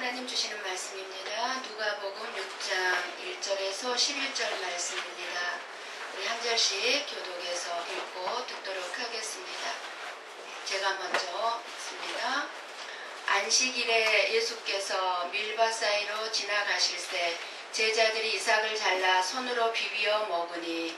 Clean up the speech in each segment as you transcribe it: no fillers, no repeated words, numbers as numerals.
하나님 주시는 말씀입니다. 누가복음 6장 1절에서 11절 말씀입니다. 우리 한 절씩 교독해서 읽고 듣도록 하겠습니다. 제가 먼저 읽습니다. 안식일에 예수께서 밀밭 사이로 지나가실 때 제자들이 이삭을 잘라 손으로 비비어 먹으니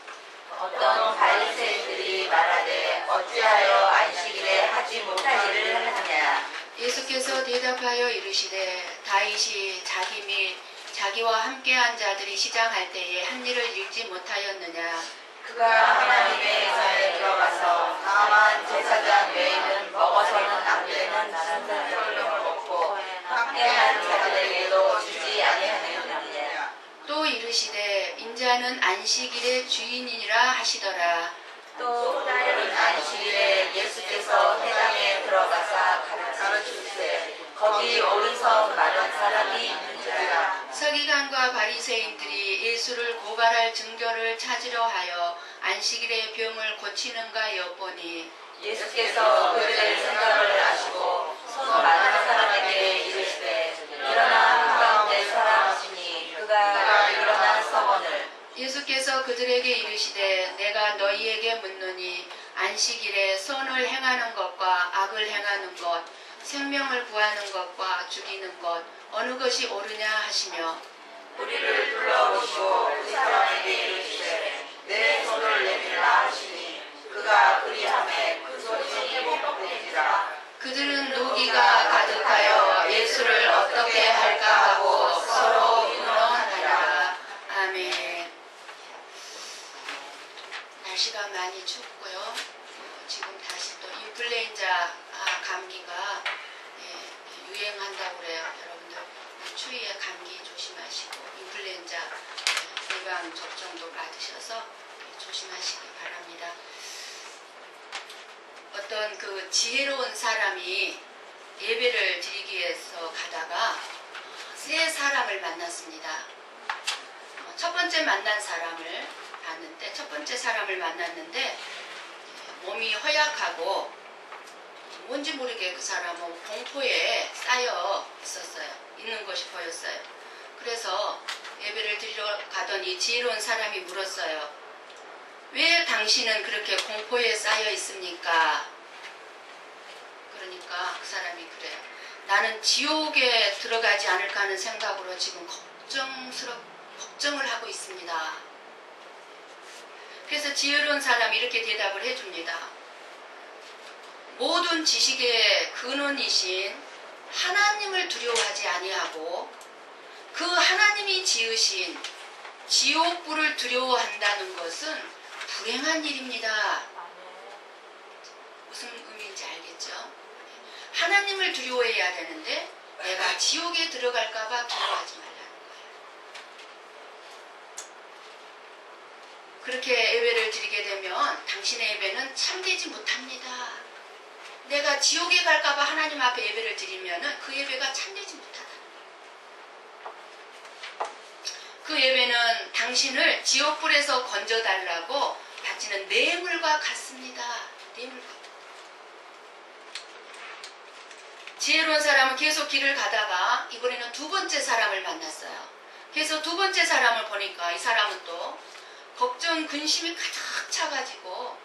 어떤 바리새인들이 말하되 어찌하여 안식일에 하지 못할 일을 하느냐. 예수께서 대답하여 이르시되 다윗이 자기 및 자기와 함께한 자들이 시장할 때에 한 일을 읽지 못하였느냐. 그가 하나님의 전에 들어가서 다만 제사장 외에는 먹어서는 안 되는 순전을 먹고 함께한 자들에게도 주지 아니하느냐. 또 이르시되 인자는 안식일의 주인이니라 하시더라. 또 다른 안식일에 예수께서 회당에 들어가사 가르치시되 거기 오른석 많은 사람이 있는지라. 서기관과 바리새인들이 예수를 고발할 증거를 찾으려 하여 안식일의 병을 고치는가 엿보니 예수께서 그들의 생각을 아시고 손 많은 사람에게 이르시되 일어나 한가운데 사람이시니 그가 일어나 서거늘. 예수께서 그들에게 이르시되 내가 너희에게 묻노니 안식일에 선을 행하는 것과 악을 행하는 것, 생명을 구하는 것과 죽이는 것 어느 것이 옳으냐 하시며 우리를 둘러보시고 그 사람에게 이르시되 내 손을 내밀라 하시니 그가 그리하매 그 손이 회복되니라. 그들은 노기가 가득하여 예수를 어떻게 할까 하고 서로 의논하라. 아멘. 날씨가 많이 춥고요. 지금 다시 또 인플루엔자 감기가 유행한다고 그래요. 여러분들 추위에 감기 조심하시고 인플루엔자 예방 접종도 받으셔서 조심하시기 바랍니다. 어떤 그 지혜로운 사람이 예배를 드리기 위해서 가다가 세 사람을 만났습니다. 첫 번째 만난 사람을 봤는데 첫 번째 사람을 만났는데 몸이 허약하고 뭔지 모르게 그 사람은 공포에 쌓여 있는 것이 보였어요. 그래서 예배를 드리러 가더니 지혜로운 사람이 물었어요. 왜 당신은 그렇게 공포에 쌓여 있습니까? 그러니까 그 사람이 그래요. 나는 지옥에 들어가지 않을까 하는 생각으로 지금 걱정을 하고 있습니다. 그래서 지혜로운 사람이 이렇게 대답을 해줍니다. 모든 지식의 근원이신 하나님을 두려워하지 아니하고 그 하나님이 지으신 지옥불을 두려워한다는 것은 불행한 일입니다. 무슨 의미인지 알겠죠? 하나님을 두려워해야 되는데 내가 지옥에 들어갈까봐 두려워하지 말라는 거예요. 그렇게 예배를 드리게 되면 당신의 예배는 참되지 못합니다. 내가 지옥에 갈까봐 하나님 앞에 예배를 드리면 그 예배가 참되지 못하다. 그 예배는 당신을 지옥불에서 건져달라고 바치는 뇌물과 같습니다. 뇌물과. 지혜로운 사람은 계속 길을 가다가 이번에는 두 번째 사람을 만났어요. 그래서 두 번째 사람을 보니까 이 사람은 또 걱정, 근심이 가득 차가지고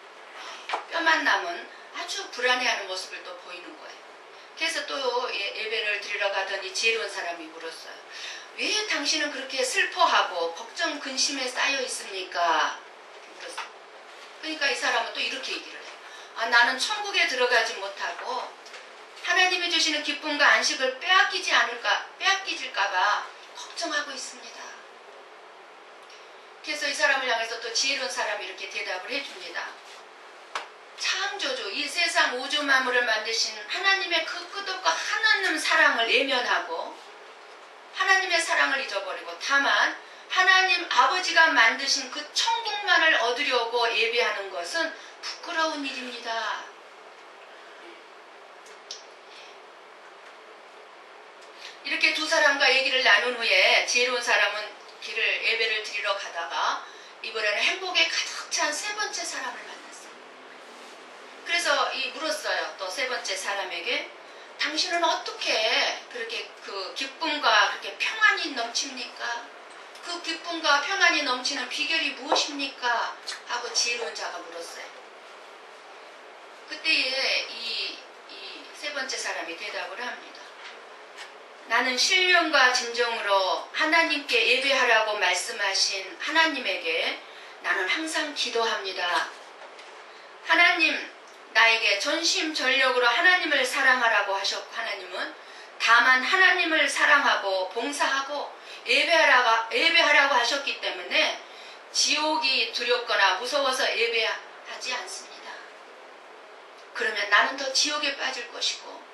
뼈만 남은 아주 불안해하는 모습을 또 보이는 거예요. 그래서 또 예배를 드리러 가더니 지혜로운 사람이 물었어요. 왜 당신은 그렇게 슬퍼하고 걱정, 근심에 쌓여 있습니까? 물었어요. 그러니까 이 사람은 또 이렇게 얘기를 해요. 나는 천국에 들어가지 못하고 하나님이 주시는 기쁨과 안식을 빼앗기질까봐 걱정하고 있습니다. 그래서 이 사람을 향해서 또 지혜로운 사람이 이렇게 대답을 해줍니다. 창조주, 이 세상 우주 만물을 만드신 하나님의 그 끝없고 한없는 사랑을 외면하고 하나님의 사랑을 잊어버리고 다만 하나님 아버지가 만드신 그 천국만을 얻으려고 예배하는 것은 부끄러운 일입니다. 이렇게 두 사람과 얘기를 나눈 후에 지혜로운 사람은 예배를 드리러 가다가 이번에는 행복에 가득 찬 세 번째 사람을 만났어요. 그래서 물었어요. 또 세 번째 사람에게 당신은 어떻게 그렇게 그 기쁨과 기쁨과 평안이 넘치는 비결이 무엇입니까? 하고 지혜로운 자가 물었어요. 그때에 이 세 번째 사람이 대답을 합니다. 나는 신령과 진정으로 하나님께 예배하라고 말씀하신 하나님에게 나는 항상 기도합니다. 하나님, 나에게 전심전력으로 하나님을 사랑하라고 하셨고, 하나님은 다만 하나님을 사랑하고 봉사하고 예배하라고 하셨기 때문에 지옥이 두렵거나 무서워서 예배하지 않습니다. 그러면 나는 더 지옥에 빠질 것이고,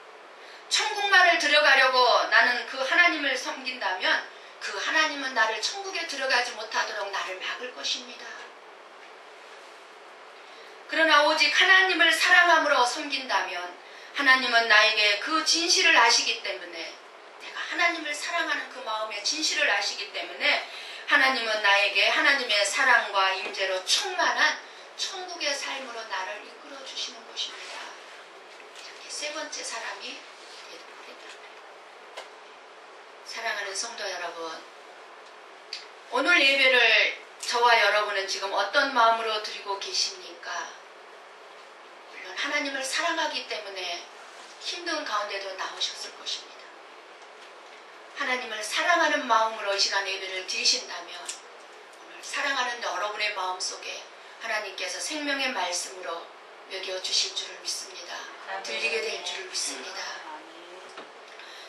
천국만을 들어가려고 나는 그 하나님을 섬긴다면 그 하나님은 나를 천국에 들어가지 못하도록 나를 막을 것입니다. 그러나 오직 하나님을 사랑함으로 섬긴다면 하나님은 나에게 그 진실을 아시기 때문에, 내가 하나님을 사랑하는 그 마음의 진실을 아시기 때문에 하나님은 나에게 하나님의 사랑과 임재로 충만한 천국의 삶으로 나를 이끌어 주시는 것입니다. 이렇게 세 번째 사람이 대답합니다. 사랑하는 성도 여러분, 오늘 예배를 저와 여러분은 지금 어떤 마음으로 드리고 계십니까? 물론 하나님을 사랑하기 때문에 힘든 가운데도 나오셨을 것입니다. 하나님을 사랑하는 마음으로 이 시간 예배를 드리신다면 오늘 사랑하는 여러분의 마음속에 하나님께서 생명의 말씀으로 먹여주실 줄을 믿습니다. 들리게 될 줄을 믿습니다.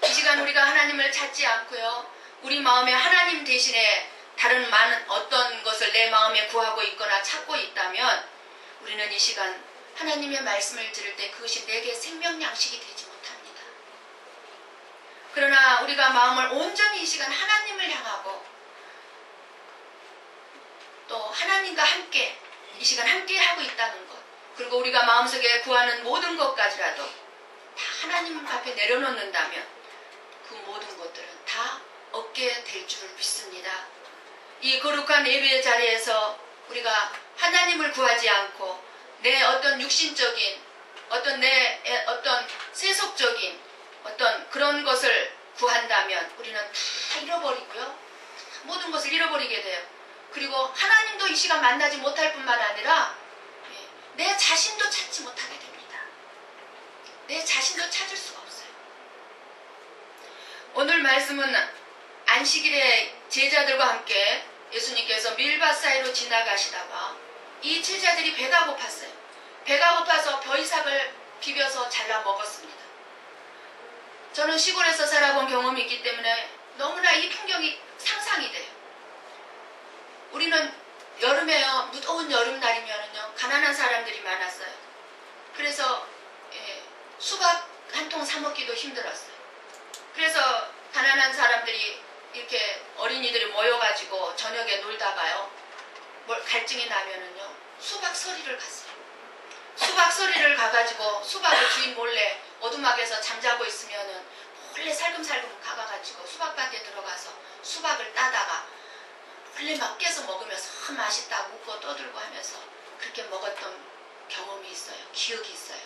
이 시간 우리가 하나님을 찾지 않고요, 우리 마음에 하나님 대신에 다른 많은 어떤 것을 내 마음에 구하고 있거나 찾고 있다면 우리는 이 시간 하나님의 말씀을 들을 때 그것이 내게 생명 양식이 되지 못합니다. 그러나 우리가 마음을 온전히 이 시간 하나님을 향하고 또 하나님과 함께 이 시간 함께 하고 있다는 것, 그리고 우리가 마음속에 구하는 모든 것까지라도 다 하나님 앞에 내려놓는다면 그 모든 것들은 다 얻게 될 줄을 믿습니다. 이 거룩한 예배의 자리에서 우리가 하나님을 구하지 않고 내 어떤 육신적인 내 어떤 세속적인 어떤 그런 것을 구한다면 우리는 다 잃어버리고요, 모든 것을 잃어버리게 돼요. 그리고 하나님도 이 시간 만나지 못할 뿐만 아니라 내 자신도 찾지 못하게 됩니다. 내 자신도 찾을 수가 없어요. 오늘 말씀은 안식일에 제자들과 함께 예수님께서 밀밭 사이로 지나가시다가 이 제자들이 배가 고팠어요. 배가 고파서 벼이삭을 비벼서 잘라 먹었습니다. 저는 시골에서 살아본 경험이 있기 때문에 너무나 이 풍경이 상상이 돼요. 우리는 여름에요, 무더운 여름날이면은요, 가난한 사람들이 많았어요. 그래서 수박 한 통 사 먹기도 힘들었어요. 그래서 가난한 사람들이 이렇게 어린이들이 모여가지고 저녁에 놀다가요, 갈증이 나면은요, 수박 서리를 갔어요. 수박 서리를 가가지고 수박을 주인 몰래 오두막에서 잠자고 있으면은 몰래 살금살금 가가지고 수박밭에 들어가서 수박을 따다가 원래 막 깨서 먹으면서 맛있다고 웃고 떠들고 하면서 그렇게 먹었던 경험이 있어요. 기억이 있어요.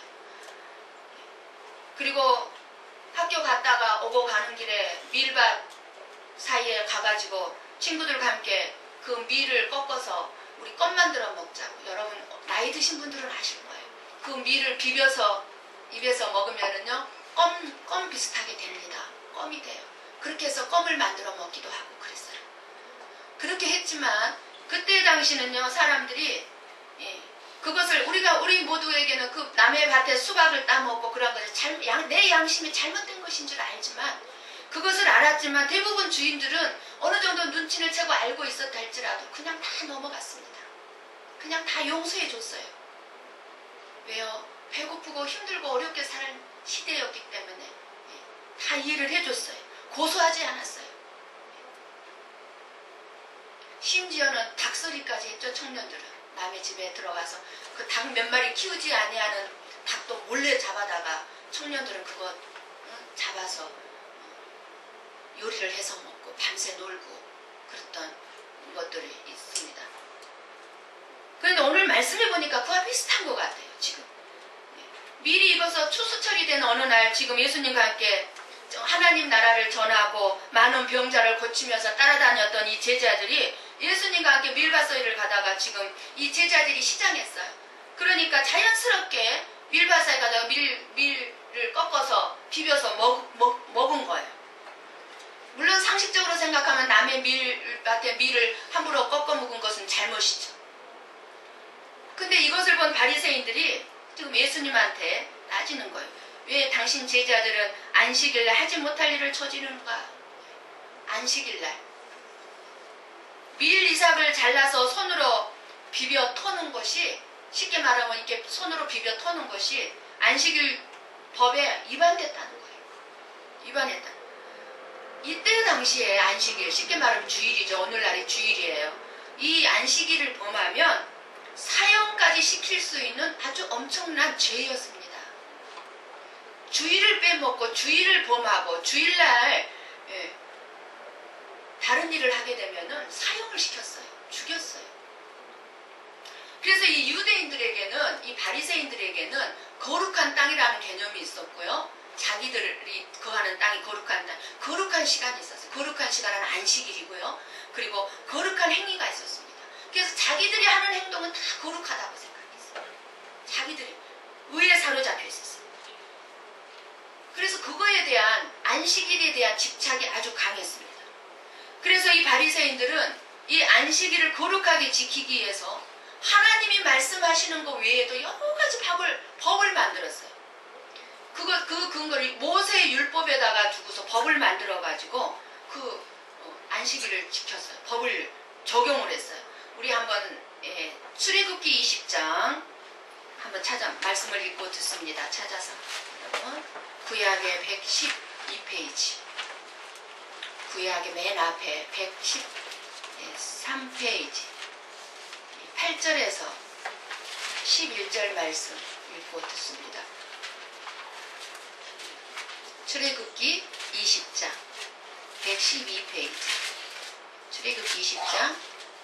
그리고 학교 갔다가 오고 가는 길에 밀밭 사이에 가가지고 친구들과 함께 그 밀을 꺾어서 우리 껌 만들어 먹자고. 여러분 나이 드신 분들은 아실 거예요. 그 밀을 비벼서 입에서 먹으면은요, 껌 비슷하게 됩니다. 껌이 돼요. 그렇게 해서 껌을 만들어 먹기도 하고 그랬어요. 그렇게 했지만 그때 당시는요, 사람들이 그것을 우리 모두에게는 그 남의 밭에 수박을 따먹고 그런 것을 내 양심이 잘못된 것인 줄 알지만, 그것을 알았지만 대부분 주인들은 어느 정도 눈치를 채고 알고 있었다 할지라도 그냥 다 넘어갔습니다. 그냥 다 용서해 줬어요. 왜요? 배고프고 힘들고 어렵게 사는 시대였기 때문에 다 이해를 해줬어요. 고소하지 않았어요. 심지어는 닭소리까지 했죠. 청년들은 남의 집에 들어가서 그 닭 몇 마리 키우지 아니하는 닭도 몰래 잡아다가 청년들은 그거 잡아서 요리를 해서 먹고 밤새 놀고 그랬던 것들이 있습니다. 그런데 오늘 말씀해 보니까 그와 비슷한 것 같아요. 지금 미리 익어서 추수철이 된 어느 날 지금 예수님과 함께 하나님 나라를 전하고 많은 병자를 고치면서 따라다녔던 이 제자들이 예수님과 함께 밀밭소리를 가다가 지금 이 제자들이 시장했어요. 그러니까 자연스럽게 밀밭에 가다가 밀을 꺾어서 비벼서 먹은 거예요. 물론 상식적으로 생각하면 남의 밀밭에 밀을 함부로 꺾어 먹은 것은 잘못이죠. 근데 이것을 본 바리새인들이 지금 예수님한테 따지는 거예요. 왜 당신 제자들은 안식일날 하지 못할 일을 저지르는가? 안식일날 밀 이삭을 잘라서 손으로 비벼 터는 것이, 쉽게 말하면 이렇게 손으로 비벼 터는 것이 안식일 법에 위반됐다는 거예요. 위반했다. 이때 당시에 안식일, 쉽게 말하면 주일이죠. 오늘날이 주일이에요. 이 안식일을 범하면 사형까지 시킬 수 있는 아주 엄청난 죄였습니다. 주일을 빼먹고 주일을 범하고 주일날 다른 일을 하게 되면은 사형을 시켰어요. 죽였어요. 그래서 이 유대인들에게는, 이 바리새인들에게는 거룩한 땅이라는 개념이 있었고요. 자기들이 거하는 땅이 거룩한 땅, 거룩한 시간이 있었어요. 거룩한 시간은 안식일이고요. 그리고 거룩한 행위가 있었습니다. 그래서 자기들이 하는 행동은 다 거룩하다고 생각했어요. 자기들이 의에 사로잡혀 있었어요. 그래서 그거에 대한, 안식일에 대한 집착이 아주 강했습니다. 그래서 이 바리새인들은 이 안식일을 거룩하게 지키기 위해서 하나님이 말씀하시는 것 외에도 여러 가지 법을 만들었어요. 그 근거를 모세의 율법에다가 두고서 법을 만들어가지고 그 안식일을 지켰어요. 법을 적용을 했어요. 우리 한번 출애굽기 20장 한번 말씀을 읽고 듣습니다. 찾아서 구약의 112페이지, 구약의 맨 앞에 113페이지 8절에서 11절 말씀 읽고 듣습니다. 출애굽기 20장 112페이지, 출애굽기 20장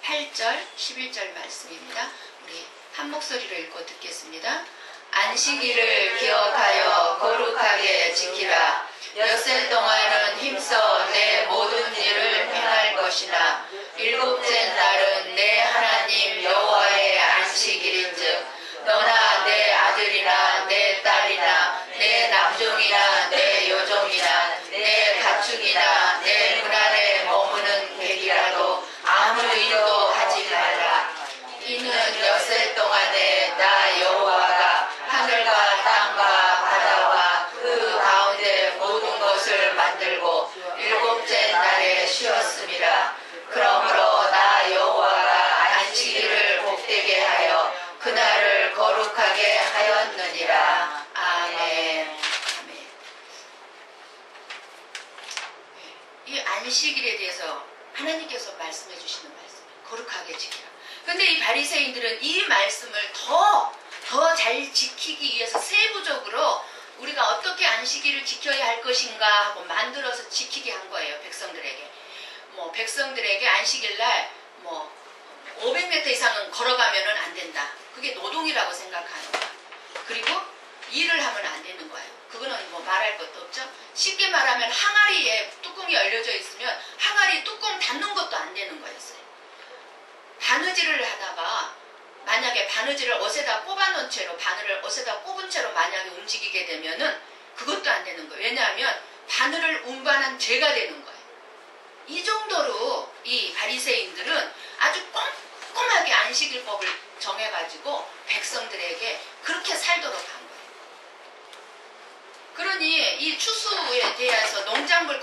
8절 11절 말씀입니다. 우리 한 목소리로 읽고 듣겠습니다. 안식일을 기억하여 거룩하게 지키라. 엿새 동안은 힘써 내 모든 일을 행할 것이나 일곱째 날은 내 하나님 여호와의 안식일인즉 너나 내 아들이나 내 딸이나 내 남종이나 내 여종이나 내 가축이나 내 문 안에 머무는 객이라도 아무 일도 하지 말라. 이는 엿새 동안에 나 여호와가 하늘과 땅과 바다와 그 가운데 모든 것을 만들고 일곱째 날에 쉬었음이라. 그러므로 나 여호와가 안식일을 복되게 하여 그날을 거룩하게 하였느니라. 아멘. 아멘. 이 안식일에 대해서 하나님께서 말씀해 주시는 말씀, 거룩하게 지키라. 근데 이 바리새인들은 이 말씀을 더 잘 지키기 위해서 세부적으로 우리가 어떻게 안식일을 지켜야 할 것인가 하고 만들어서 지키게 한 거예요. 백성들에게. 백성들에게 안식일날 500m 이상은 걸어가면은 안 된다. 그게 노동이라고 생각하는 거야. 그리고 일을 하면 안 되는 거예요. 그거는 말할 것도 없죠. 쉽게 말하면 항아리에 뚜껑이 열려져 있으면 항아리 뚜껑 닫는 것도 안 되는 거였어요. 바느질을 하다가 만약에 바느질을 옷에다 꼽아놓은 채로, 바늘을 옷에다 꼽은 채로 만약에 움직이게 되면은 그것도 안 되는 거예요. 왜냐하면 바늘을 운반한 죄가 되는 거예요. 이 정도로 이 바리새인들은 아주 꼼꼼하게 안식일법을 정해가지고 백성들에게 그렇게 살도록 한 거예요. 그러니 이 추수에 대해서 농작물을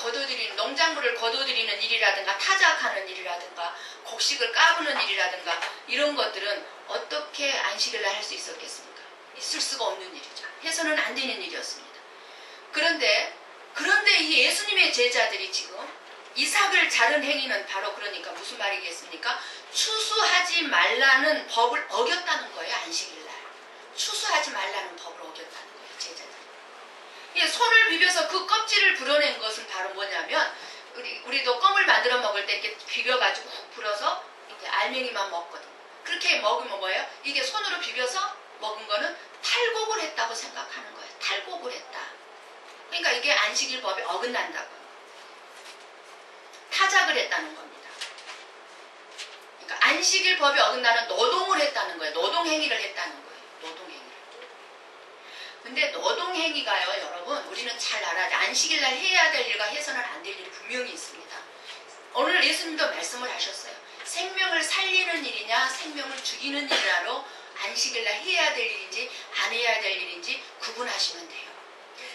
거둬들이는 일이라든가 타작하는 일이라든가 곡식을 까부는 일이라든가 이런 것들은 어떻게 안식일날 할 수 있었겠습니까? 있을 수가 없는 일이죠. 해서는 안 되는 일이었습니다. 그런데 이 예수님의 제자들이 지금 이삭을 자른 행위는 바로 그러니까 무슨 말이겠습니까? 추수하지 말라는 법을 어겼다는 거예요. 안식일날 추수하지 말라는 법을 어겼다는 거예요. 제자들. 손을 비벼서 그 껍질을 불어낸 것은 바로 뭐냐면 우리도 껌을 만들어 먹을 때 이렇게 비벼가지고 훅 불어서 이렇게 알맹이만 먹거든. 그렇게 먹으면 뭐예요? 이게 손으로 비벼서 먹은 거는 탈곡을 했다고 생각하는 거예요. 탈곡을 했다. 그러니까 이게 안식일법에 어긋난다고요. 타작을 했다는 겁니다. 그러니까 안식일법에 어긋나는 노동을 했다는 거예요. 노동행위를 했다는 거예요. 노동행위를. 근데 노동행위가요, 여러분, 우리는 잘 알아야 돼. 안식일날 해야 될 일과 해서는 안 될 일이 분명히 있습니다. 오늘 예수님도 말씀을 하셨어요. 생명을 살리는 일이냐 생명을 죽이는 일이라로 안식일날 해야 될 일인지 안 해야 될 일인지 구분하시면 돼요.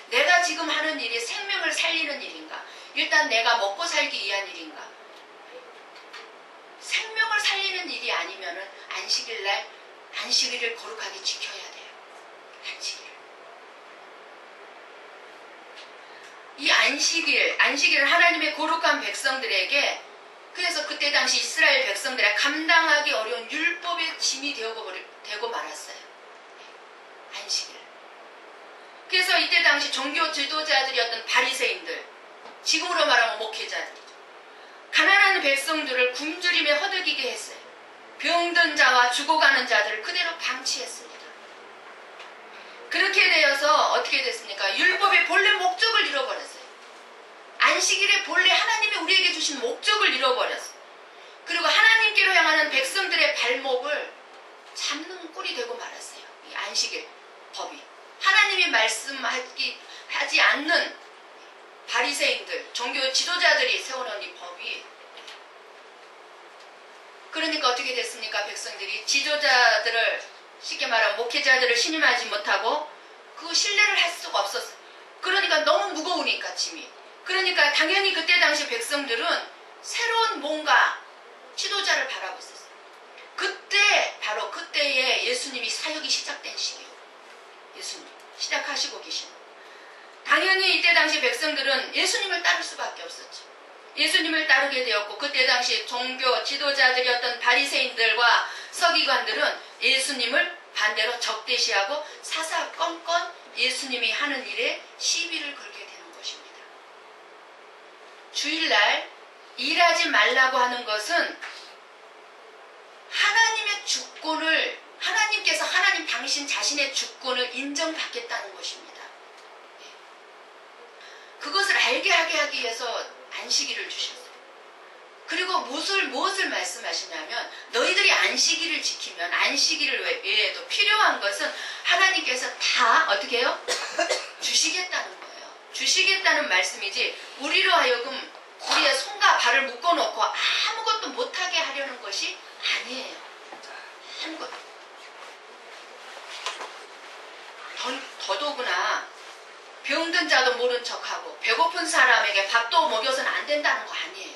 내가 지금 하는 일이 생명을 살리는 일인가? 일단 내가 먹고 살기 위한 일인가? 생명을 살리는 일이 아니면은 안식일날 안식일을 거룩하게 지켜야 돼요. 안식일. 이 안식일을 하나님의 거룩한 백성들에게, 그래서 그때 당시 이스라엘 백성들의 감당하기 어려운 율법의 짐이 되고 말았어요. 안식일. 그래서 이때 당시 종교 지도자들이었던 바리새인들, 지금으로 말하면 목회자들이죠. 가난한 백성들을 굶주림에 허덕이게 했어요. 병든 자와 죽어가는 자들을 그대로 방치했습니다. 그렇게 되어서 어떻게 됐습니까? 율법의 본래 목적을 잃어버렸어요. 안식일의 본래 하나님이 우리에게 주신 목적을 잃어버렸어요. 그리고 하나님께로 향하는 백성들의 발목을 잡는 꼴이 되고 말았어요. 이 안식일 법이. 하나님이 말씀하지 않는 바리새인들, 종교 지도자들이 세워놓은 이 법이, 그러니까 어떻게 됐습니까? 백성들이 지도자들을, 쉽게 말하면 목회자들을 신임하지 못하고 그 신뢰를 할 수가 없었어요. 그러니까 너무 무거우니까 짐이. 그러니까 당연히 그때 당시 백성들은 새로운 뭔가 지도자를 바라고 있었어요. 그때 바로 그때에 예수님이 사역이 시작된 시기예요. 예수님 시작하시고 계신. 당연히 이때 당시 백성들은 예수님을 따를 수밖에 없었죠. 예수님을 따르게 되었고, 그때 당시 종교 지도자들이었던 바리새인들과 서기관들은 예수님을 반대로 적대시하고 사사건건 예수님이 하는 일에 시비를 걸게 되는 것입니다. 주일날 일하지 말라고 하는 것은 하나님의 주권을, 하나님께서 하나님 당신 자신의 주권을 인정받겠다는 것입니다. 그것을 알게 하게 하기 위해서 안식일을 주셨어요. 그리고 무엇을 말씀하시냐면, 너희들이 안식일을 지키면 안식일을 외에도 필요한 것은 하나님께서 다 어떻게 해요? 주시겠다는 거예요. 주시겠다는 말씀이지, 우리로 하여금 우리의 손과 발을 묶어놓고 아무것도 못하게 하려는 것이 아니에요. 아무것도. 더더구나 병든 자도 모른 척하고 배고픈 사람에게 밥도 먹여서는 안 된다는 거 아니에요.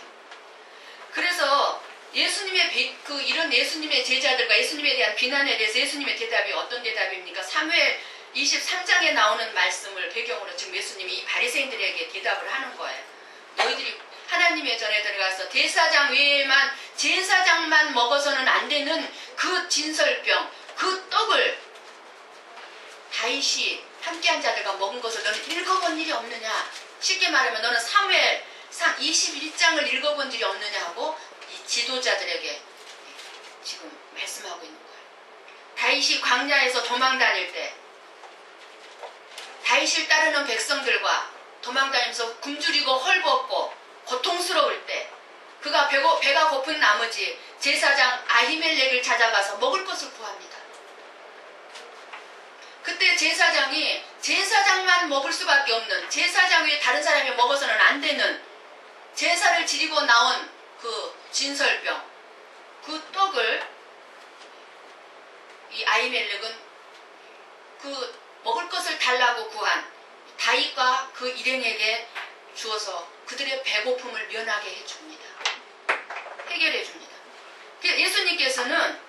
그래서 이런 예수님의 제자들과 예수님에 대한 비난에 대해서 예수님의 대답이 어떤 대답입니까? 사무엘 23장에 나오는 말씀을 배경으로 지금 예수님이 이 바리새인들에게 대답을 하는 거예요. 너희들이 하나님의 전에 들어가서 제사장 외에만, 제사장만 먹어서는 안 되는 그 진설병, 그 떡을 다윗이 함께한 자들과 먹은 것을 너는 읽어본 일이 없느냐? 쉽게 말하면 너는 사무엘상 21장을 읽어본 일이 없느냐 하고 이 지도자들에게 지금 말씀하고 있는 거예요. 다윗이 광야에서 도망 다닐 때, 다윗을 따르는 백성들과 도망 다니면서 굶주리고 헐벗고 고통스러울 때, 그가 배가 고픈 나머지 제사장 아히멜렉을 찾아가서 먹을 것을 구합니다. 그때 제사장이 제사장만 먹을 수밖에 없는, 제사장 외에 다른 사람이 먹어서는 안 되는 제사를 지리고 나온 그 진설병, 그 떡을 이 아히멜렉은 그 먹을 것을 달라고 구한 다윗과 그 일행에게 주어서 그들의 배고픔을 면하게 해줍니다. 해결해 줍니다. 예수님께서는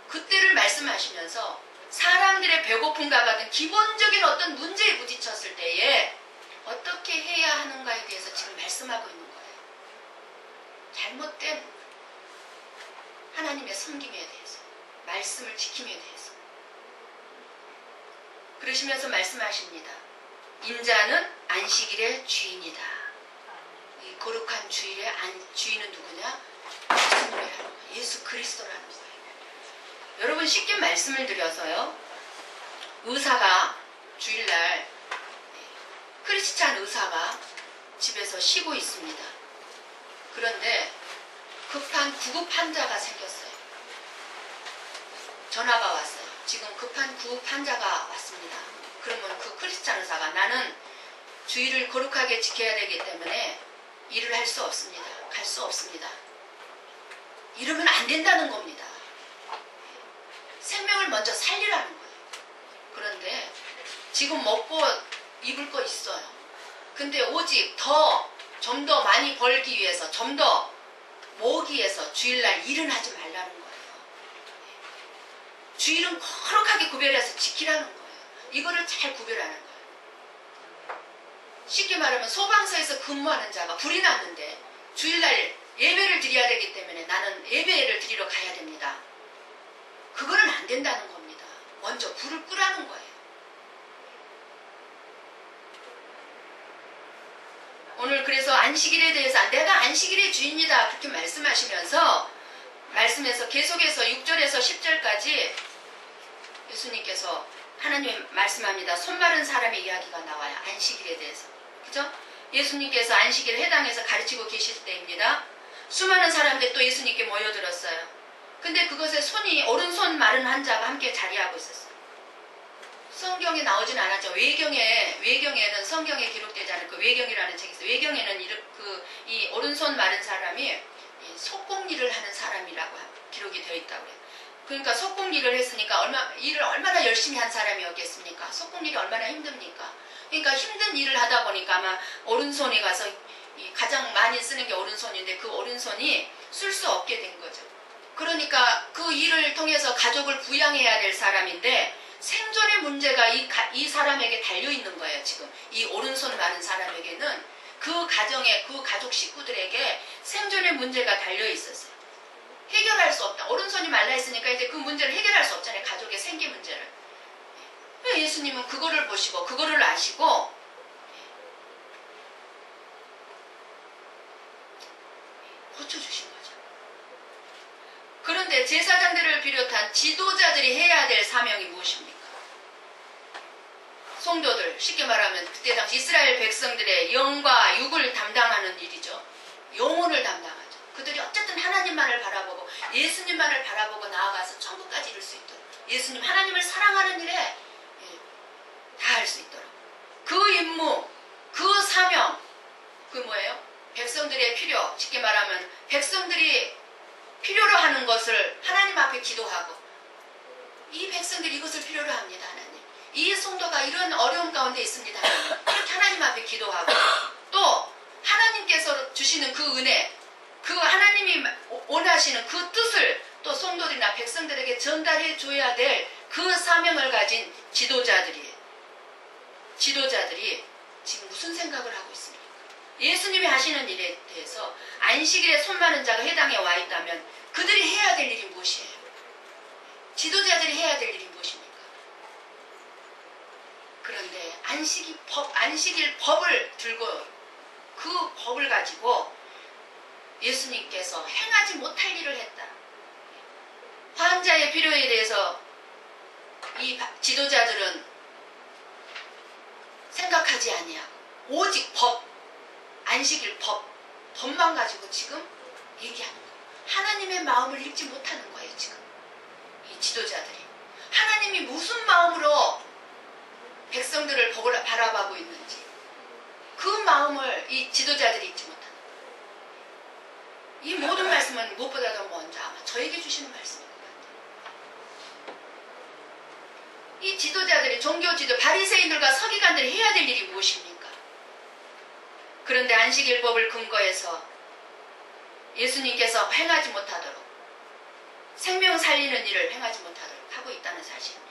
그때를 말씀하시면서 사람들의 배고픔과 같은 기본적인 어떤 문제에 부딪혔을 때에 어떻게 해야 하는가에 대해서 지금 말씀하고 있는 거예요. 잘못된 하나님의 섬김에 대해서, 말씀을 지킴에 대해서. 그러시면서 말씀하십니다. 인자는 안식일의 주인이다. 이 거룩한 주일의 주인은 누구냐? 예수님이라는 거예요. 예수 그리스도라는 거예요. 여러분, 쉽게 말씀을 드려서요, 의사가 주일날 크리스찬 의사가 집에서 쉬고 있습니다. 그런데 급한 구급 환자가 생겼어요. 전화가 왔어요. 지금 급한 구급 환자가 왔습니다. 그러면 그 크리스찬 의사가 나는 주의를 거룩하게 지켜야 되기 때문에 일을 할 수 없습니다. 갈 수 없습니다. 이러면 안 된다는 겁니다. 생명을 먼저 살리라는 거예요. 그런데 지금 먹고 입을 거 있어요. 근데 오직 좀 더 많이 벌기 위해서, 좀 더 모으기 위해서 주일날 일은 하지 말라는 거예요. 주일은 거룩하게 구별해서 지키라는 거예요. 이거를 잘 구별하는 거예요. 쉽게 말하면 소방서에서 근무하는 자가 불이 났는데 주일날 예배를 드려야 되기 때문에 나는 예배를 드리러 가야 됩니다. 그거는 안 된다는 겁니다. 먼저 불을 끄라는 거예요. 오늘 그래서 안식일에 대해서 내가 안식일의 주인이다 그렇게 말씀하시면서 말씀에서 계속해서 6절에서 10절까지 예수님께서 하나님 말씀합니다. 손 마른 사람의 이야기가 나와요. 안식일에 대해서. 그죠? 예수님께서 안식일에 해당해서 가르치고 계실 때입니다. 수많은 사람들이 또 예수님께 모여들었어요. 근데 그것에 오른손 마른 환자가 함께 자리하고 있었어요. 성경에 나오진 않았죠. 외경에는 성경에 기록되지 않을 그 외경이라는 책이 있어요. 외경에는 이 오른손 마른 사람이 속공일을 하는 사람이라고 기록이 되어 있다고 그래요. 그러니까 속공일을 했으니까 일을 얼마나 열심히 한 사람이었겠습니까? 속공일이 얼마나 힘듭니까? 그러니까 힘든 일을 하다 보니까 아마 오른손에 가서 가장 많이 쓰는 게 오른손인데 그 오른손이 쓸 수 없게 된 거죠. 그러니까 그 일을 통해서 가족을 부양해야 될 사람인데 생존의 문제가 이 사람에게 달려있는 거예요. 지금 이 오른손 마른 사람에게는 그 가족 식구들에게 생존의 문제가 달려있었어요. 해결할 수 없다. 오른손이 말라있으니까 이제 그 문제를 해결할 수 없잖아요. 가족의 생계 문제를. 예수님은 그거를 보시고 그거를 아시고 고쳐주신 거죠. 그런데 제사장들을 비롯한 지도자들이 해야 될 사명이 무엇입니까? 성도들, 쉽게 말하면 그때 당시 이스라엘 백성들의 영과 육을 담당하는 일이죠. 영혼을 담당하죠. 그들이 어쨌든 하나님만을 바라보고 예수님만을 바라보고 나아가서 천국까지 이룰 수 있도록 예수님 하나님을 사랑하는 일에 다 할 수 있도록 그 임무, 그 사명, 그 뭐예요? 백성들의 필요, 쉽게 말하면 백성들이 필요로 하는 것을 하나님 앞에 기도하고 이 백성들이 이것을 필요로 합니다. 하나님. 이 성도가 이런 어려움 가운데 있습니다. 이렇게 하나님 앞에 기도하고 또 하나님께서 주시는 그 은혜, 그 하나님이 원하시는 그 뜻을 또 성도들이나 백성들에게 전달해 줘야 될 그 사명을 가진 지도자들이 지금 무슨 생각을 하고 있습니까? 예수님이 하시는 일에 대해서 안식일에 손 마른 자가 해당에 와 있다면 그들이 해야 될 일이 무엇이에요? 지도자들이 해야 될 일이 무엇입니까? 그런데 안식일 법을 들고 그 법을 가지고 예수님께서 행하지 못할 일을 했다. 환자의 필요에 대해서 이 지도자들은 생각하지 아니하고 오직 안식일 법만 가지고 지금 얘기하는 거예요. 하나님의 마음을 읽지 못하는 거예요. 지금 이 지도자들이 하나님이 무슨 마음으로 백성들을 바라보고 있는지 그 마음을 이 지도자들이 읽지 못하는 거예요. 이 모든 말씀은 무엇보다도 먼저 아마 저에게 주시는 말씀인 것 같아요. 이 지도자들이 종교지도 바리새인들과 서기관들이 해야 될 일이 무엇입니까? 그런데 안식일법을 근거해서 예수님께서 행하지 못하도록 생명 살리는 일을 행하지 못하도록 하고 있다는 사실입니다.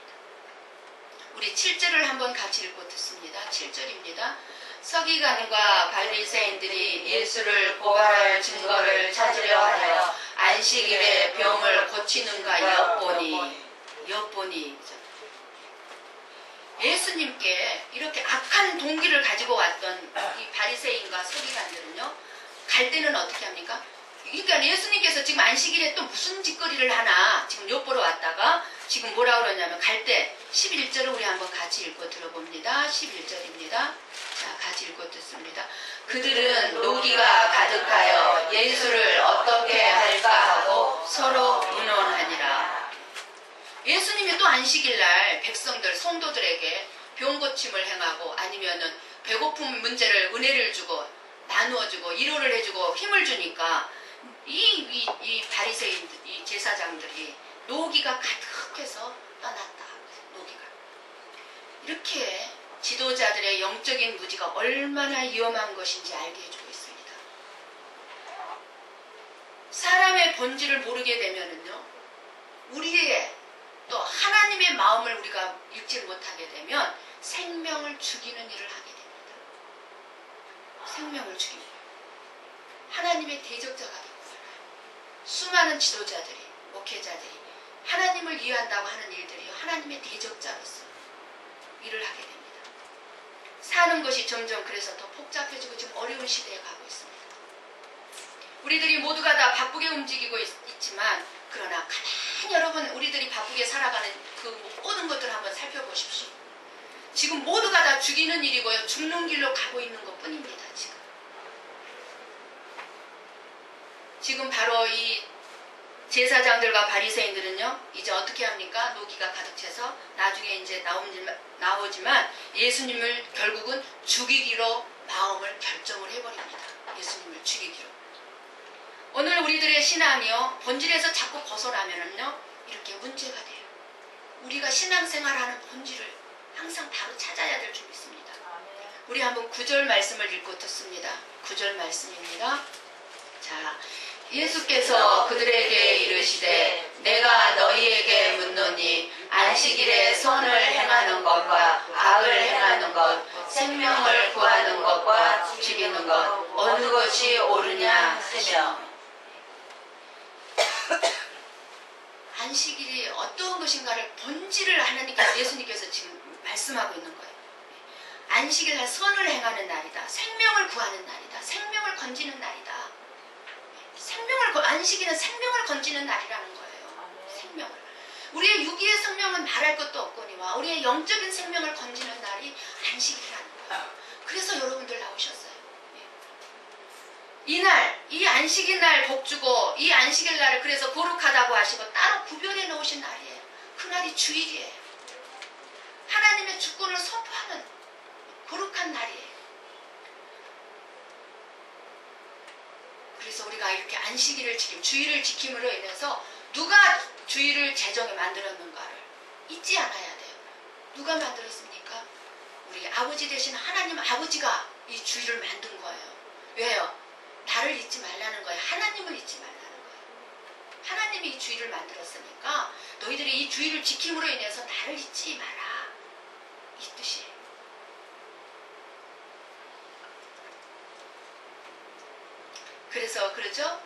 우리 7절을 한번 같이 읽고 듣습니다. 7절입니다. 서기관과 바리새인들이 예수를 고발할 증거를 찾으려 하여 안식일에 병을 고치는가 엿보니 예수님께 이렇게 악한 동기를 가지고 왔던 이 바리새인과 서기관들은요, 갈 때는 어떻게 합니까? 그러니까 예수님께서 지금 안식일에 또 무슨 짓거리를 하나 지금 엿보러 왔다가 지금 뭐라 그러냐면 갈 때 11절을 우리 한번 같이 읽고 들어봅니다. 11절입니다. 자, 자, 같이 읽고 듣습니다. 그들은 노기가 가득하여 예수를 어떻게 할까 하고 서로 의논하니라. 예수님이 또 안식일날 백성들, 성도들에게 병 고침을 행하고 아니면은 배고픔 문제를 은혜를 주고 나누어주고 위로를 해주고 힘을 주니까 이 바리새인들, 이 제사장들이 노기가 가득해서 떠났다. 노기가. 이렇게 지도자들의 영적인 무지가 얼마나 위험한 것인지 알게 해주고 있습니다. 사람의 본질을 모르게 되면은요, 우리의 또 하나님의 마음을 우리가 읽지 못하게 되면 생명을 죽이는 일을 하게 됩니다. 생명을 죽이는 일. 하나님의 대적자가 되고 살아요. 수많은 지도자들이, 목회자들이 하나님을 위한다고 하는 일들이 하나님의 대적자로서 일을 하게 됩니다. 사는 것이 점점 그래서 더 복잡해지고 지금 어려운 시대에 가고 있습니다. 우리들이 모두가 다 바쁘게 움직이고 있지만 그러나 가만히 여러분 우리들이 바쁘게 살아가는 그 모든 것들을 한번 살펴보십시오. 지금 모두가 다 죽이는 일이고요. 죽는 길로 가고 있는 것뿐입니다. 지금 바로 이 제사장들과 바리새인들은요, 이제 어떻게 합니까? 노기가 가득 차서 나중에 이제 나오지만 예수님을 결국은 죽이기로 마음을 결정을 해버립니다. 예수님을 죽이기로. 오늘 우리들의 신앙이요, 본질에서 자꾸 벗어나면은요, 이렇게 문제가 돼요. 우리가 신앙생활하는 본질을 항상 바로 찾아야 될 줄 믿습니다. 우리 한번 9절 말씀을 읽고 듣습니다. 9절 말씀입니다. 자, 예수께서 그들에게 이르시되 내가 너희에게 묻노니 안식일에 선을 행하는 것과 악을 행하는 것, 생명을 구하는 것과 죽이는 것 어느 것이 옳으냐 하며. 안식일이 어떤 것인가를 본질을 하나님께서, 예수님께서 지금 말씀하고 있는 거예요. 안식일날 선을 행하는 날이다. 생명을 구하는 날이다. 생명을 건지는 날이다. 안식일은 생명을 건지는 날이라는 거예요. 생명을. 우리의 육의의 생명은 말할 것도 없거니와 우리의 영적인 생명을 건지는 날이 안식일이라는 거예요. 그래서 여러분들 나오셨어요. 이날, 이 안식일 날 복주고 이 안식일 날을 그래서 거룩하다고 하시고 따로 구별해 놓으신 날이에요. 그날이 주일이에요. 하나님의 주권을 선포하는 거룩한 날이에요. 그래서 우리가 이렇게 안식일을 지킴, 주일을 지킴으로 인해서 누가 주일을 제정에 만들었는가를 잊지 않아야 돼요. 누가 만들었습니까? 우리 아버지 되신 하나님 아버지가 이 주일을 만든 거예요. 왜요? 나를 잊지 말라는 거예요. 하나님을 잊지 말라는 거예요. 하나님이 이 주일을 만들었으니까 너희들이 이 주일을 지킴으로 인해서 나를 잊지 마라. 이 뜻이에요. 그래서 그렇죠?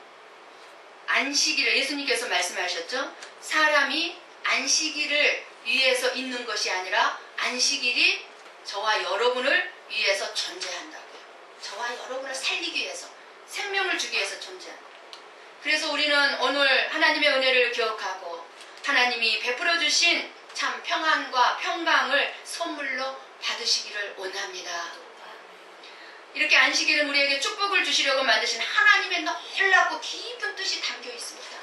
안식일을 예수님께서 말씀하셨죠? 사람이 안식일을 위해서 있는 것이 아니라 안식일이 저와 여러분을 위해서 존재한다고요. 저와 여러분을 살리기 위해서, 생명을 주기 위해서 존재한다. 그래서 우리는 오늘 하나님의 은혜를 기억하고 하나님이 베풀어 주신 참 평안과 평강을 선물로 받으시기를 원합니다. 이렇게 안식일은 우리에게 축복을 주시려고 만드신 하나님의 놀랍고 깊은 뜻이 담겨 있습니다.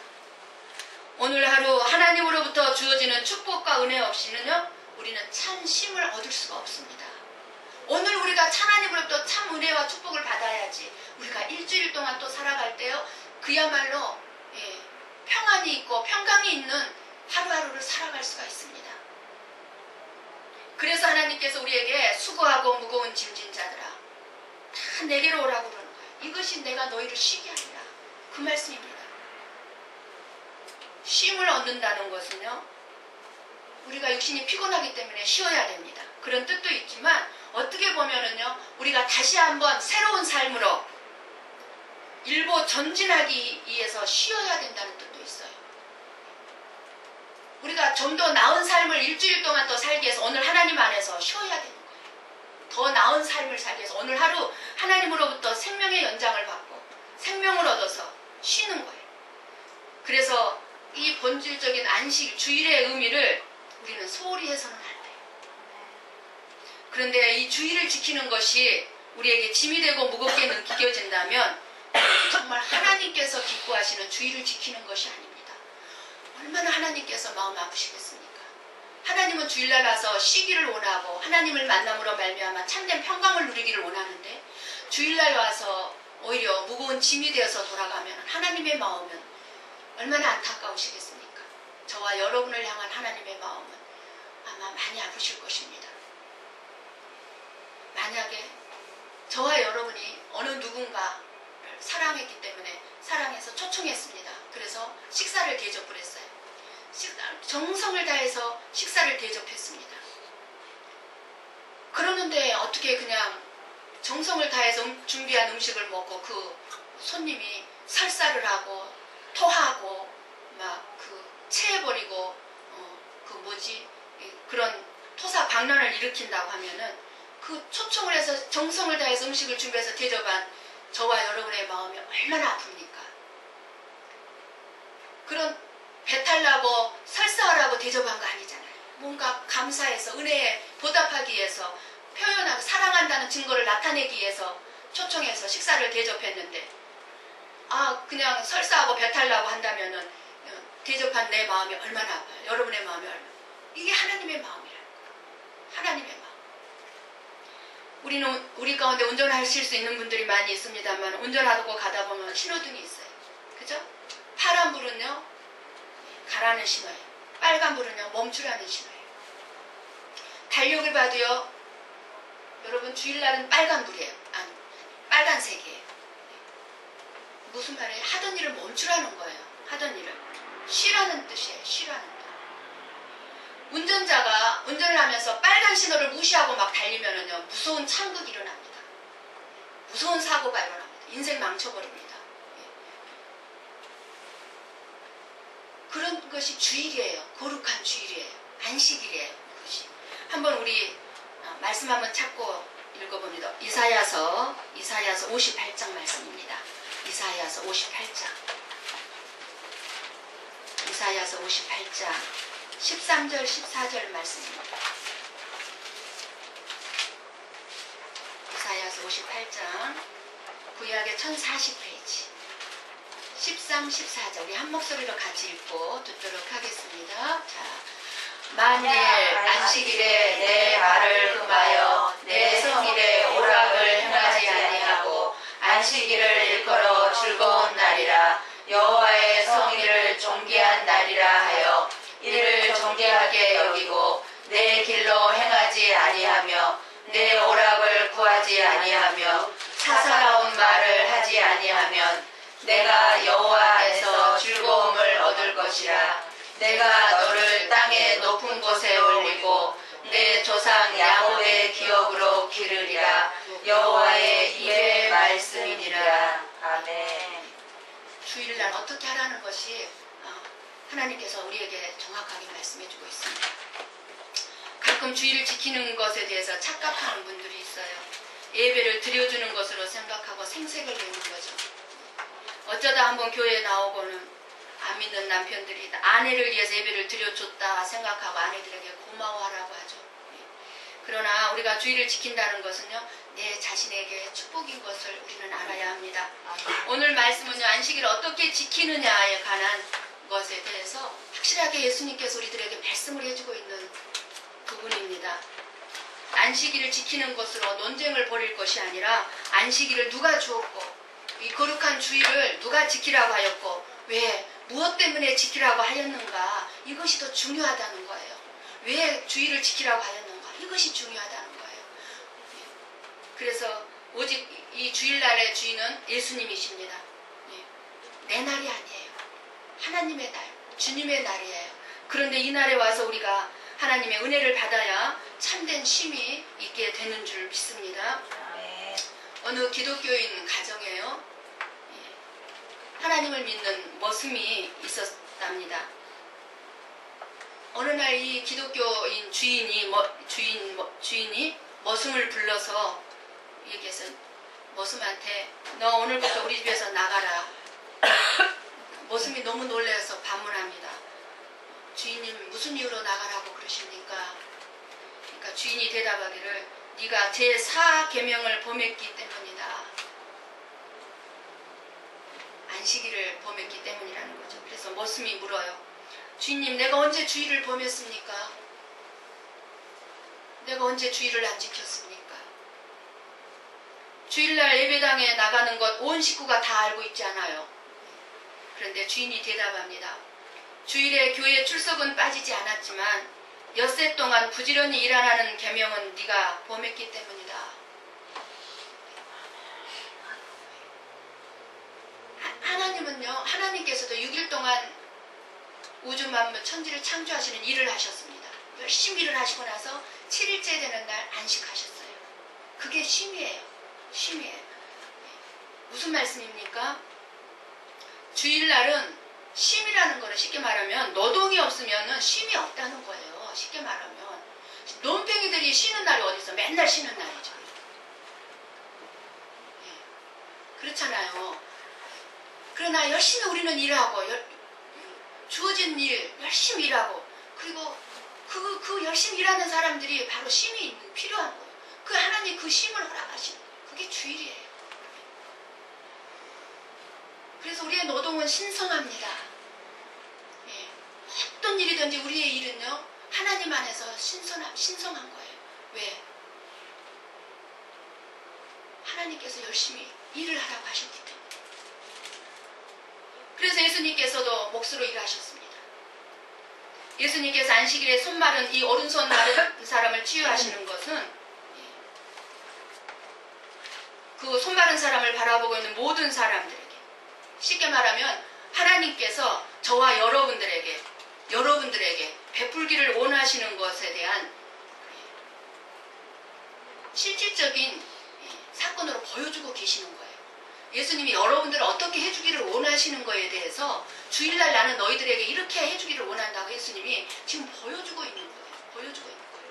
오늘 하루 하나님으로부터 주어지는 축복과 은혜 없이는요, 우리는 참 쉼을 얻을 수가 없습니다. 오늘 우리가 하나님으로부터 참 은혜와 축복을 받아야지 우리가 일주일 동안 또 살아갈 때요, 그야말로 평안이 있고 평강이 있는 하루하루를 살아갈 수가 있습니다. 그래서 하나님께서 우리에게 수고하고 무거운 짐진 자들아 다 내게로 오라고 그러는 거예요. 이것이 내가 너희를 쉬게 하리라. 그 말씀입니다. 쉼을 얻는다는 것은요, 우리가 육신이 피곤하기 때문에 쉬어야 됩니다. 그런 뜻도 있지만 어떻게 보면은요, 우리가 다시 한번 새로운 삶으로 일보 전진하기 위해서 쉬어야 된다는 뜻도 있어요. 우리가 좀 더 나은 삶을 일주일 동안 더 살기 위해서 오늘 하나님 안에서 쉬어야 되는 거예요. 더 나은 삶을 살기 위해서 오늘 하루 하나님으로부터 생명의 연장을 받고 생명을 얻어서 쉬는 거예요. 그래서 이 본질적인 안식, 주일의 의미를 우리는 소홀히 해서는 안 돼요. 그런데 이 주일을 지키는 것이 우리에게 짐이 되고 무겁게 느껴진다면 정말 하나님께서 기뻐하시는 주의를 지키는 것이 아닙니다. 얼마나 하나님께서 마음 아프시겠습니까? 하나님은 주일날 와서 쉬기를 원하고 하나님을 만남으로 말미암아 참된 평강을 누리기를 원하는데 주일날 와서 오히려 무거운 짐이 되어서 돌아가면 하나님의 마음은 얼마나 안타까우시겠습니까? 저와 여러분을 향한 하나님의 마음은 아마 많이 아프실 것입니다. 만약에 저와 여러분이 어느 누군가를 사랑했기 때문에 사랑해서 초청했습니다. 그래서 식사를 대접을 했어요. 정성을 다해서 식사를 대접했습니다. 그러는데 어떻게 그냥 정성을 다해서 준비한 음식을 먹고 그 손님이 설사를 하고 토하고 막 그 체해버리고 그런 토사방란을 일으킨다고 하면은 그 초청을 해서 정성을 다해서 음식을 준비해서 대접한 저와 여러분의 마음이 얼마나 아픕니까? 그런 배탈나고 설사하라고 대접한 거 아니잖아요. 뭔가 감사해서 은혜에 보답하기 위해서 표현하고 사랑한다는 증거를 나타내기 위해서 초청해서 식사를 대접했는데 그냥 설사하고 배탈나고 한다면은 대접한 내 마음이 얼마나 아파요. 여러분의 마음이 얼마나. 이게 하나님의 마음이라는 거예요. 하나님의 마음. 우리 가운데 운전하실 수 있는 분들이 많이 있습니다만 운전하고 가다 보면 신호등이 있어요. 그죠? 파란불은요 가라는 신호예요. 빨간불은요 멈추라는 신호예요. 달력을 봐도요 여러분 주일날은 빨간불이에요. 아니 빨간색이에요. 무슨 말이에요? 하던 일을 멈추라는 거예요. 하던 일을 쉬라는 뜻이에요. 쉬라는 뜻. 운전자가 운전을 하면서 빨간 신호를 무시하고 막 달리면은요 무서운 창극이 일어납니다. 무서운 사고가 일어납니다. 인생 망쳐버립니다. 그런 것이 주일이에요. 거룩한 주일이에요. 안식일이에요. 그것이. 한번 우리 말씀 한번 찾고 읽어봅니다. 이사야서 58장 말씀입니다. 이사야서 58장 13절 14절 말씀입니다. 이사야서 58장 구약의 1040페이지 13, 14절 우리 한 목소리로 같이 읽고 듣도록 하겠습니다. 자, 만일 안식일에 내 말을 금하여 내 성일에 오락을 행하지 아니하고 안식일을 일컬어 즐거운 날이라 여호와의 성일을 존귀한 날이라 하여 이를 존귀하게 여기고 내 길로 행하지 아니하며 내 오락을 구하지 아니하며 사사로운 말을 하지 아니하면 내가 여호와에서 즐거움을 얻을 것이라. 내가 너를 땅의 높은 곳에 올리고 내 조상 야곱의 기업으로 기르리라. 여호와의 입의 말씀이니라. 아멘. 주일날 어떻게 하라는 것이 하나님께서 우리에게 정확하게 말씀해주고 있습니다. 가끔 주일을 지키는 것에 대해서 착각하는 분들이 있어요. 예배를 드려주는 것으로 생각하고 생색을 내는 거죠. 어쩌다 한번 교회에 나오고는 안 믿는 남편들이 아내를 위해서 예배를 드려줬다 생각하고 아내들에게 고마워하라고 하죠. 그러나 우리가 주일을 지킨다는 것은요, 내 자신에게 축복인 것을 우리는 알아야 합니다. 오늘 말씀은요, 안식일을 어떻게 지키느냐에 관한 것에 대해서 확실하게 예수님께서 우리들에게 말씀을 해주고 있는 부분입니다. 안식일을 지키는 것으로 논쟁을 벌일 것이 아니라 안식일을 누가 주었고 이 거룩한 주일을 누가 지키라고 하였고 왜 무엇 때문에 지키라고 하였는가, 이것이 더 중요하다는 거예요. 왜 주일을 지키라고 하였는가, 이것이 중요하다는 거예요. 그래서 오직 이 주일날의 주인은 예수님이십니다. 내 날이 아니에요. 하나님의 날, 주님의 날이에요. 그런데 이 날에 와서 우리가 하나님의 은혜를 받아야 참된 쉼이 있게 되는 줄 믿습니다. 어느 기독교인 가정에요, 하나님을 믿는 머슴이 있었답니다. 어느 날 이 기독교인 주인이 머슴을 불러서 얘기해서 머슴한테 너 오늘부터 우리 집에서 나가라. 머슴이 너무 놀라서 반문합니다. 주인님 무슨 이유로 나가라고 그러십니까? 그러니까 주인이 대답하기를 네가 제4계명을 범했기 때문이다. 안식일을 범했기 때문이라는 거죠. 그래서 머슴이 물어요. 주인님, 내가 언제 주일을 범했습니까? 내가 언제 주일을 안 지켰습니까? 주일날 예배당에 나가는 것 온 식구가 다 알고 있지 않아요. 그런데 주인이 대답합니다. 주일에 교회 출석은 빠지지 않았지만 엿새 동안 부지런히 일 안 하는 계명은 네가 범했기 때문이다. 하나님은요, 하나님께서도 6일 동안 우주 만물 천지를 창조하시는 일을 하셨습니다. 열심히 일을 하시고 나서 7일째 되는 날 안식하셨어요. 그게 쉼이에요. 쉼이에요. 무슨 말씀입니까? 주일날은 쉼이라는 거는 쉽게 말하면 노동이 없으면 쉼이 없다는 거예요. 쉽게 말하면 논팽이들이 쉬는 날이 어디 있어? 맨날 쉬는 날이죠. 그렇잖아요. 그러나 열심히 우리는 일하고 주어진 일 열심히 일하고 그리고 그 열심히 일하는 사람들이 바로 쉼이 필요한 거예요. 그 하나님 그 쉼을 허락하시는 그게 주일이에요. 그래서 우리의 노동은 신성합니다. 어떤 일이든지 우리의 일은요 하나님 안에서 신성한 거예요. 왜? 하나님께서 열심히 일을 하라고 하셨기 때문에. 그래서 예수님께서도 몫으로 일하셨습니다. 예수님께서 안식일에 손 마른 이 오른손 마른 사람을 치유하시는 것은 그 손 마른 사람을 바라보고 있는 모든 사람들에게 쉽게 말하면 하나님께서 저와 여러분들에게 베풀기를 원하시는 것에 대한 실질적인 사건으로 보여주고 계시는 거예요. 예수님이 여러분들을 어떻게 해주기를 원하시는 거에 대해서 주일날 나는 너희들에게 이렇게 해주기를 원한다고 예수님이 지금 보여주고 있는 거예요. 보여주고 있는 거예요.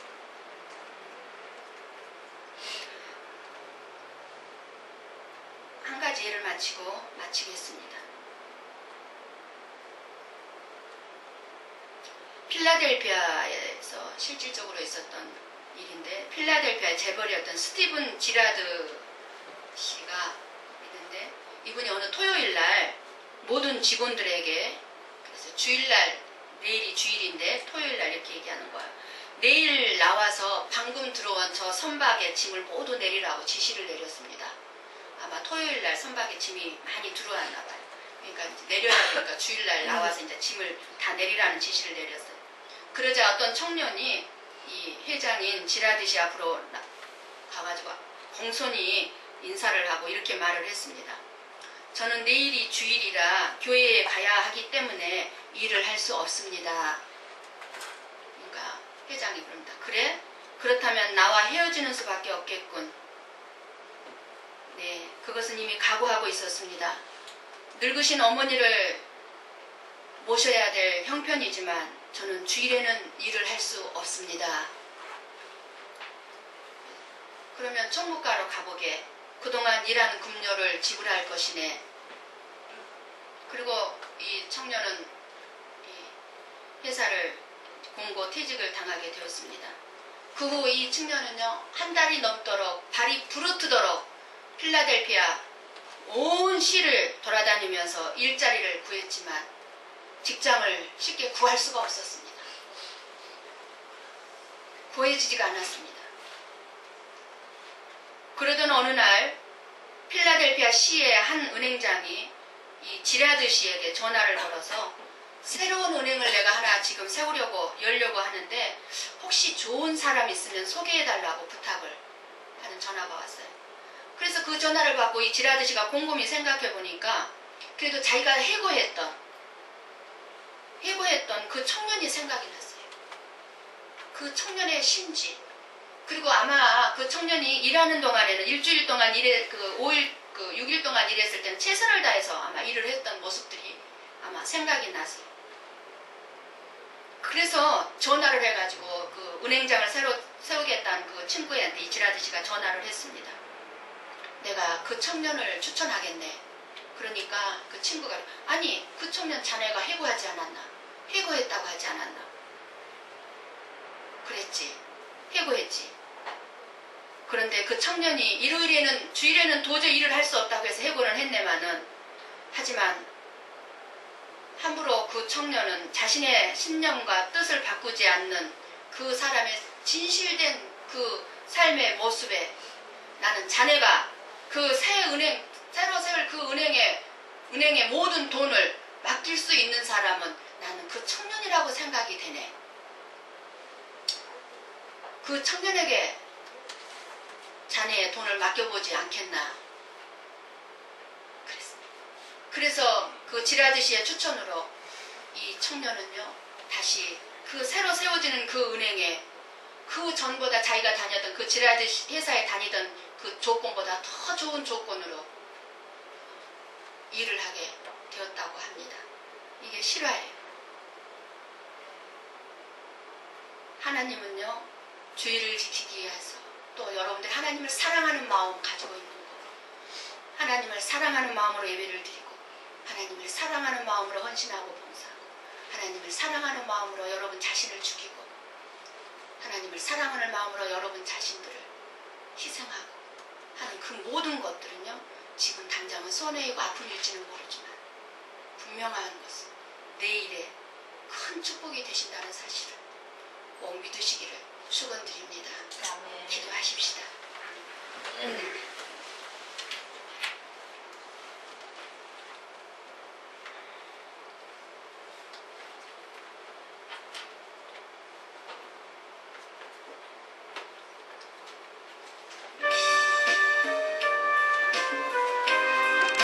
한 가지 예를 마치겠습니다. 필라델피아에서 실질적으로 있었던 일인데 필라델피아 재벌이었던 스티븐 지라드 씨가 있는데 이분이 어느 토요일날 모든 직원들에게 그래서 주일날 내일이 주일인데 토요일날 이렇게 얘기하는 거야. 내일 나와서 방금 들어온 저 선박의 짐을 모두 내리라고 지시를 내렸습니다. 아마 토요일날 선박의 짐이 많이 들어왔나 봐요. 그러니까 이제 내려야 되니까 주일날 나와서 이제 짐을 다 내리라는 지시를 내렸어요. 그러자 어떤 청년이 이 회장인 지라드시 앞으로 가가지고 공손히 인사를 하고 이렇게 말을 했습니다. 저는 내일이 주일이라 교회에 가야 하기 때문에 일을 할 수 없습니다. 그러니까 회장이 그럽니다. 그래? 그렇다면 나와 헤어지는 수밖에 없겠군. 네, 그것은 이미 각오하고 있었습니다. 늙으신 어머니를 모셔야 될 형편이지만 저는 주일에는 일을 할 수 없습니다. 그러면 총무과로 가보게. 그동안 일한 급료를 지불할 것이네. 그리고 이 청년은 이 회사를 공고 퇴직을 당하게 되었습니다. 그 후 이 청년은요 한 달이 넘도록 발이 부르트도록 필라델피아 온 시를 돌아다니면서 일자리를 구했지만 직장을 쉽게 구할 수가 없었습니다. 구해지지가 않았습니다. 그러던 어느 날 필라델피아 시의 한 은행장이 이 지라드 씨에게 전화를 걸어서 새로운 은행을 내가 하나 지금 열려고 하는데 혹시 좋은 사람 있으면 소개해달라고 부탁을 하는 전화가 왔어요. 그래서 그 전화를 받고 이 지라드 씨가 곰곰이 생각해 보니까 그래도 자기가 해고했던 그 청년이 생각이 났어요. 그 청년의 심지. 그리고 아마 그 청년이 일하는 동안에는 일주일 동안 6일 동안 일했을 때는 최선을 다해서 아마 일을 했던 모습들이 아마 생각이 나세요. 그래서 전화를 해가지고 그 은행장을 새로 세우겠다는 그 친구한테 이 지라드 씨가 전화를 했습니다. 내가 그 청년을 추천하겠네. 그러니까 그 친구가 아니 그 청년 자네가 해고하지 않았나? 해고했다고 하지 않았나? 그랬지. 해고했지. 그런데 그 청년이 일요일에는 주일에는 도저히 일을 할 수 없다고 해서 해고는 했네만은 하지만 함부로 그 청년은 자신의 신념과 뜻을 바꾸지 않는 그 사람의 진실된 그 삶의 모습에 나는 자네가 그 새 은행 새로 세울 그 은행의 모든 돈을 맡길 수 있는 사람은 나는 그 청년이라고 생각이 되네. 그 청년에게 자네의 돈을 맡겨보지 않겠나. 그래서 그 지라드시의 추천으로 이 청년은요 다시 그 새로 세워지는 그 은행에 그 전보다 자기가 다녔던 그 지라드시 회사에 다니던 그 조건보다 더 좋은 조건으로 일을 하게 되었다고 합니다. 이게 실화예요. 하나님은요 주의를 지키기 위해서 또 여러분들 하나님을 사랑하는 마음 가지고 있는 거, 하나님을 사랑하는 마음으로 예배를 드리고 하나님을 사랑하는 마음으로 헌신하고 봉사하고 하나님을 사랑하는 마음으로 여러분 자신을 죽이고 하나님을 사랑하는 마음으로 여러분 자신들을 희생하고 하는 그 모든 것들은요 지금 당장은 손해이고 아픔일지는 모르지만 분명한 것은 내일의 큰 축복이 되신다는 사실을 꼭 믿으시기를 축원드립니다. 기도하십시다.